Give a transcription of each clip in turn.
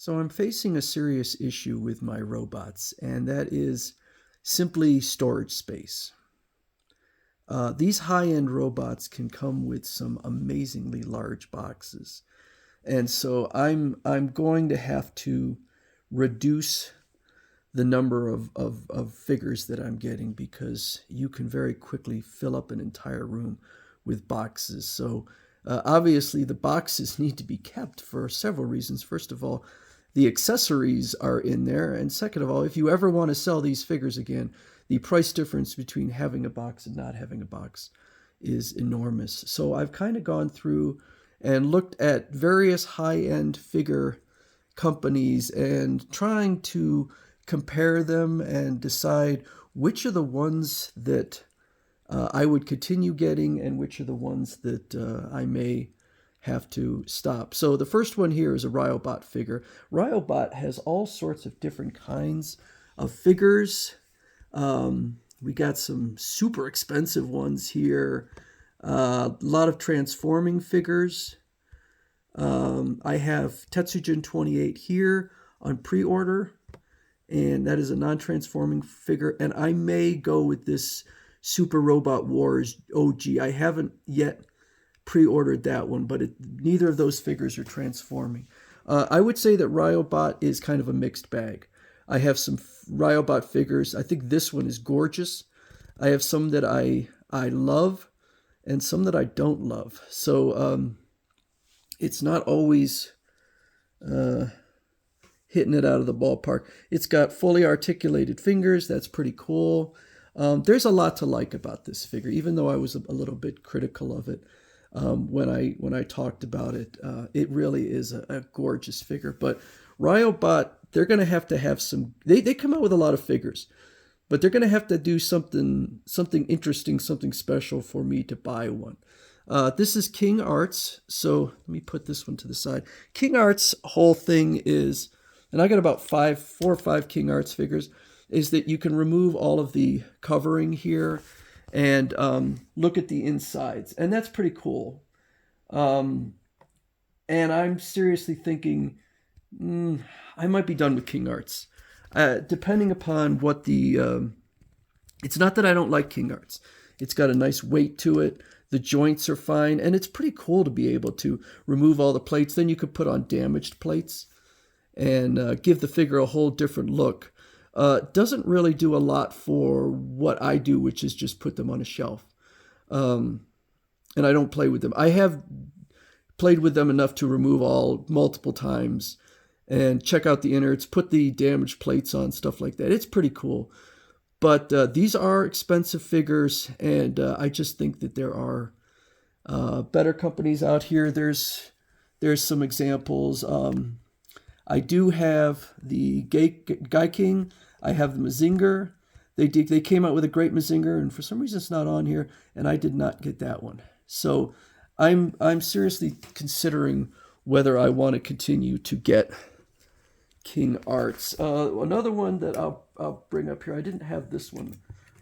So I'm facing a serious issue with my robots, and that is simply storage space. These high-end robots can come with some amazingly large boxes, and so I'm going to have to reduce the number of figures that I'm getting because you can very quickly fill up an entire room with boxes. So obviously the boxes need to be kept for several reasons. First of all, the accessories are in there, and second of all, if you ever want to sell these figures again, the price difference between having a box and not having a box is enormous. So I've kind of gone through and looked at various high-end figure companies and trying to compare them and decide which are the ones that I would continue getting and which are the ones that I may have to stop. So the first one here is a Ryobot figure. Ryobot has all sorts of different kinds of figures. We got some super expensive ones here. A lot of transforming figures. I have Tetsujin 28 here on pre-order, and that is a non-transforming figure. And I may go with this Super Robot Wars OG. I haven't yet pre-ordered that one, but neither of those figures are transforming. I would say that Ryobot is kind of a mixed bag. I have some Ryobot figures. I think this one is gorgeous. I have some that I love and some that I don't love. So it's not always hitting it out of the ballpark. It's got fully articulated fingers. That's pretty cool. There's a lot to like about this figure, even though I was a little bit critical of it when I talked about it. It really is a gorgeous figure. But Ryobot, they're going to have some. They come out with a lot of figures, but they're going to have to do something interesting, something special for me to buy one. This is King Art's, so let me put this one to the side. King Art's whole thing is, and I got about 4 or 5 King Art's figures, is that you can remove all of the covering here and look at the insides, and that's pretty cool. And I'm seriously thinking I might be done with King Art's, depending upon what the. It's not that I don't like King Art's. It's got a nice weight to it. The joints are fine, and it's pretty cool to be able to remove all the plates. Then you could put on damaged plates and give the figure a whole different look. Doesn't really do a lot for what I do, which is just put them on a shelf. And I don't play with them. I have played with them enough to remove all multiple times and check out the innards, put the damaged plates on, stuff like that. It's pretty cool. But these are expensive figures, and I just think that there are better companies out here. There's some examples. I do have the King. I have the Mazinger. They came out with a great Mazinger, and for some reason it's not on here, and I did not get that one. So I'm seriously considering whether I want to continue to get King Arts. Another one that I'll bring up here. I didn't have this one.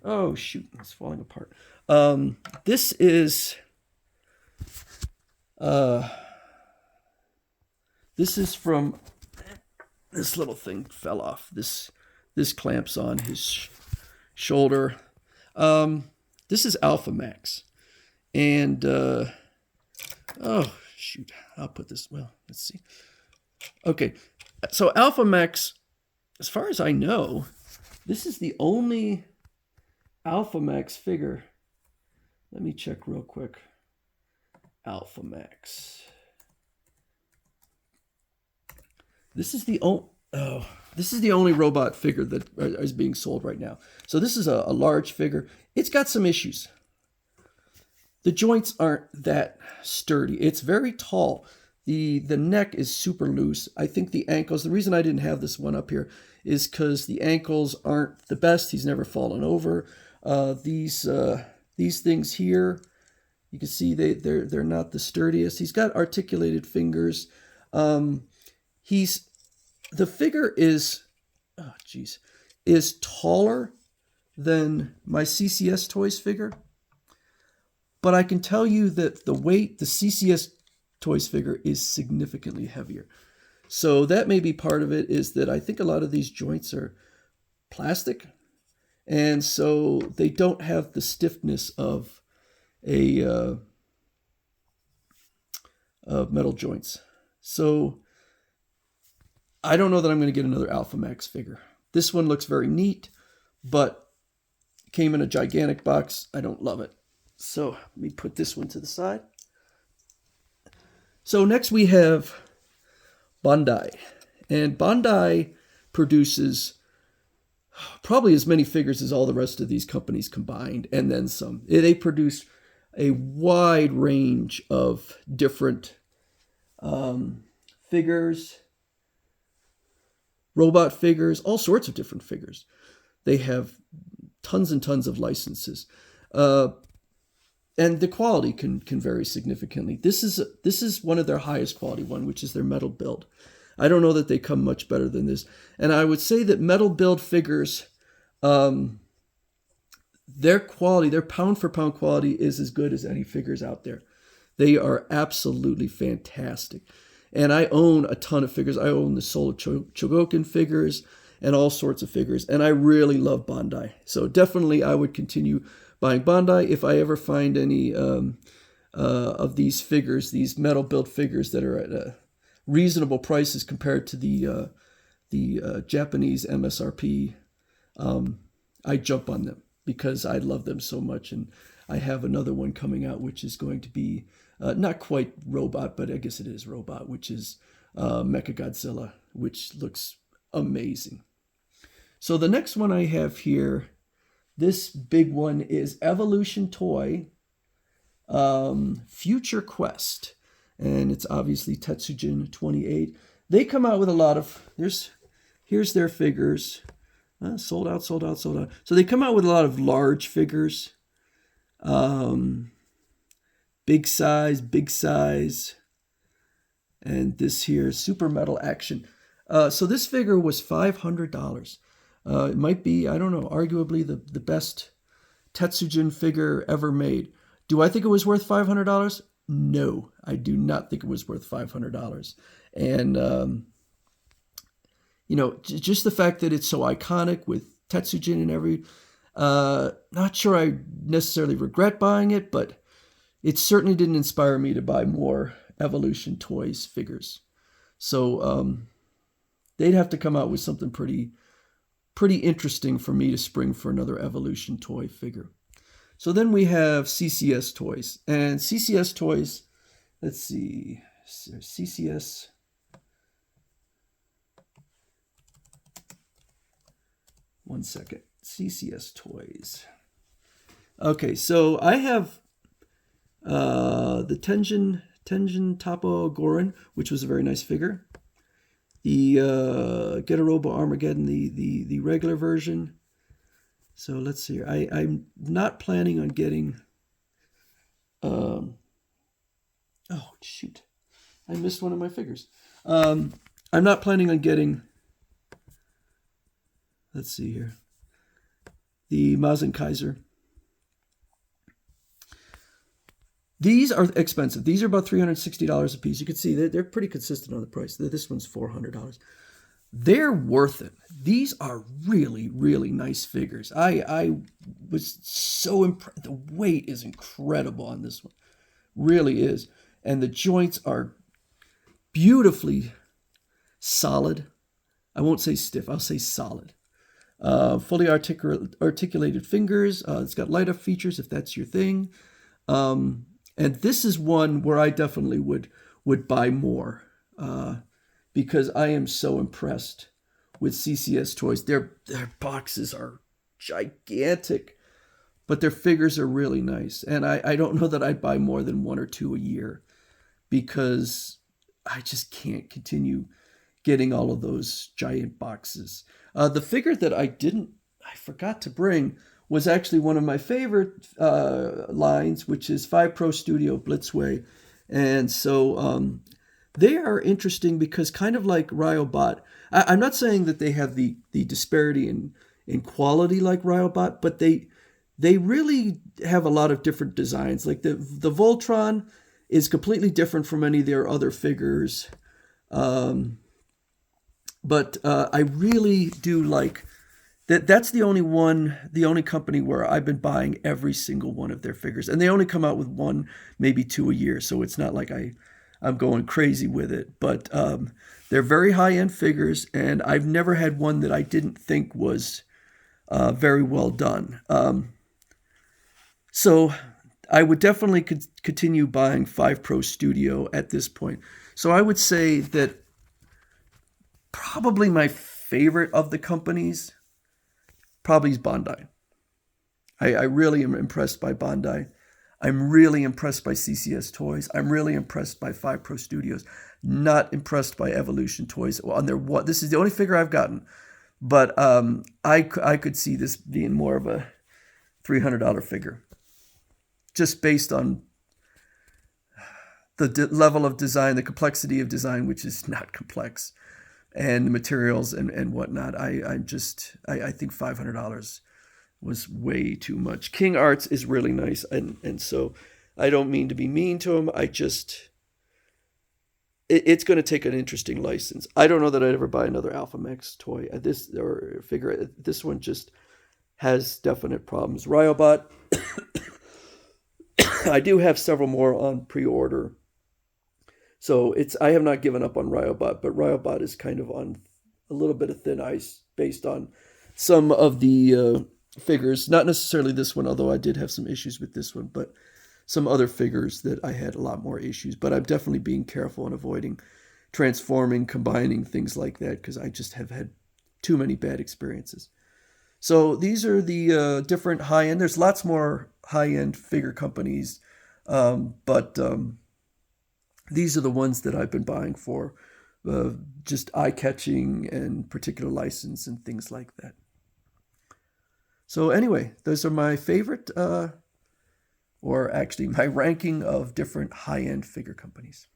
Oh shoot, it's falling apart. This is from this little thing fell off. This clamps on his shoulder. This is Alpha Max, and oh shoot, I'll put this. Well, let's see. Okay. So Alpha Max, as far as I know, this is the only Alpha Max figure. Let me check real quick. Alpha Max. This is the only robot figure that is being sold right now. So this is a large figure. It's got some issues. The joints aren't that sturdy. It's very tall. The neck is super loose. I think the ankles, the reason I didn't have this one up here is because the ankles aren't the best. He's never fallen over. These things here, you can see they're not the sturdiest. He's got articulated fingers. The figure is taller than my CCS Toys figure. But I can tell you that the Ccs Toys figure is significantly heavier. So that may be part of it, is that I think a lot of these joints are plastic, and so they don't have the stiffness of a of metal joints. So I don't know that I'm going to get another Alpha Max figure. This one looks very neat, but came in a gigantic box. I don't love it. So let me put this one to the side. So next we have Bandai. And Bandai produces probably as many figures as all the rest of these companies combined, and then some. They produce a wide range of different figures, robot figures, all sorts of different figures. They have tons and tons of licenses. And the quality can vary significantly. This is one of their highest quality one, which is their metal build. I don't know that they come much better than this. And I would say that metal build figures, their quality, their pound for pound quality is as good as any figures out there. They are absolutely fantastic. And I own a ton of figures. I own the Soul of Chogokin figures and all sorts of figures. And I really love Bandai. So definitely I would continue buying Bandai if I ever find any of these figures, these metal build figures that are at reasonable prices compared to the Japanese MSRP. I jump on them because I love them so much. And I have another one coming out, which is going to be not quite robot, but I guess it is robot, which is Mechagodzilla, which looks amazing. So the next one I have here, this big one is Evolution Toy Future Quest. And it's obviously Tetsujin 28. They come out with a lot of, here's their figures. Sold out. So they come out with a lot of large figures. Big size. And this here, Super Metal Action. So this figure was $500. It might be, I don't know, arguably the best Tetsujin figure ever made. Do I think it was worth $500? No, I do not think it was worth $500. And, just the fact that it's so iconic with Tetsujin and every, not sure I necessarily regret buying it, but it certainly didn't inspire me to buy more Evolution Toys figures. So they'd have to come out with something pretty interesting for me to spring for another Evolution Toy figure. So then we have CCS Toys. And CCS Toys, let's see, CCS. One second. CCS Toys. Okay, so I have the Tenjin Toppo Gorin, which was a very nice figure. The Getarobo Armageddon, the regular version. So let's see here. I'm not planning on getting... oh, shoot. I missed one of my figures. I'm not planning on getting... Let's see here. The Mazen Kaiser. These are expensive. These are about $360 a piece. You can see they're pretty consistent on the price. This one's $400. They're worth it. These are really, really nice figures. I was so impressed. The weight is incredible on this one. Really is. And the joints are beautifully solid. I won't say stiff. I'll say solid. Fully articulated fingers. It's got light up features if that's your thing. And this is one where I definitely would buy more. Because I am so impressed with CCS Toys. Their boxes are gigantic, but their figures are really nice. And I don't know that I'd buy more than one or two a year because I just can't continue getting all of those giant boxes. The figure that I forgot to bring was actually one of my favorite lines, which is 5 Pro Studio Blitzway. And so they are interesting because kind of like Ryobot, I'm not saying that they have the disparity in quality like Ryobot, but they really have a lot of different designs. Like the Voltron is completely different from any of their other figures. But I really do like that. That's the only company where I've been buying every single one of their figures, and they only come out with one, maybe two a year. So it's not like I'm going crazy with it. But they're very high end figures, and I've never had one that I didn't think was very well done. So I would definitely continue buying 5 Pro Studio at this point. So I would say that probably my favorite of the companies probably is Bandai. I really am impressed by Bandai. I'm really impressed by CCS Toys. I'm really impressed by 5 Pro Studios. Not impressed by Evolution Toys. On their what? This is the only figure I've gotten, but I could see this being more of a $300 figure, just based on the level of design, the complexity of design, which is not complex, and the materials and whatnot. I think $500 was way too much. King Arts is really nice, and so I don't mean to be mean to him. It's going to take an interesting license. I don't know that I'd ever buy another Alpha Max toy at this or figure. This one just has definite problems. Ryobot, I do have several more on pre-order. So I have not given up on Ryobot, but Ryobot is kind of on a little bit of thin ice based on some of the figures. Not necessarily this one, although I did have some issues with this one, but some other figures that I had a lot more issues. But I'm definitely being careful and avoiding transforming, combining, things like that, because I just have had too many bad experiences. So these are the different high-end. There's lots more high-end figure companies, but these are the ones that I've been buying for just eye-catching and particular license and things like that. So anyway, those are my favorite, or actually my ranking of different high-end figure companies.